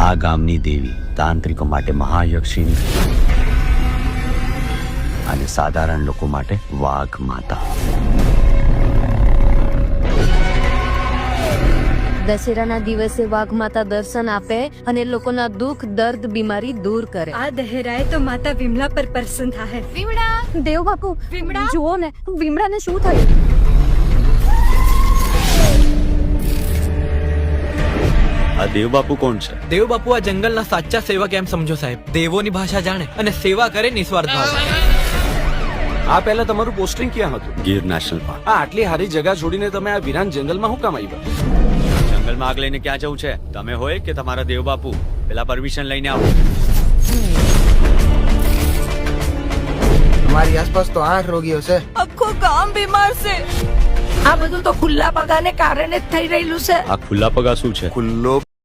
આ ગામની દેવી તાંત્રિકો માટે મહાયક્ષિણી અને સાધારણ લોકો માટે વાઘ માતા. દશેરાના દિવસે વાઘ માતા દર્શન આપે અને લોકોના દુઃખ દર્દ બીમારી દૂર કરે. આ દહેરાએ તો માતા વિમલા પર પ્રસન્ન થાય. વિમળા, દેવ બાપુ, વિમળા? જુઓ ને, વિમળાને શું થયું? આ દેવબાપુ કોણ છે? દેવબાપુ આ જંગલના સાચા સેવક એમ સમજો સાહેબ. દેવોની ભાષા જાણે અને સેવા કરે નિસ્વાર્થ ભાવે. આ પહેલા તમારું પોસ્ટિંગ ક્યાં હતું? Gir national park. આ આટલી હારી જગા છોડીને તમે આ વિરાન જંગલમાં શું કામ આવ્યા? જંગલમાં આગ લઈને ક્યાં જવું છે? તમે હોય કે તમારા દેવબાપુ? પેલા પરમિશન લઈને આવો. हमारी आसपास तो 8 रोगियों છે. આખું ગામ બીમાર છે. આ બધું તો ખુલ્લા પગાને કારણે જ થઈ રહેલું છે. આ ખુલ્લા પગા શું છે? ખુલ્લો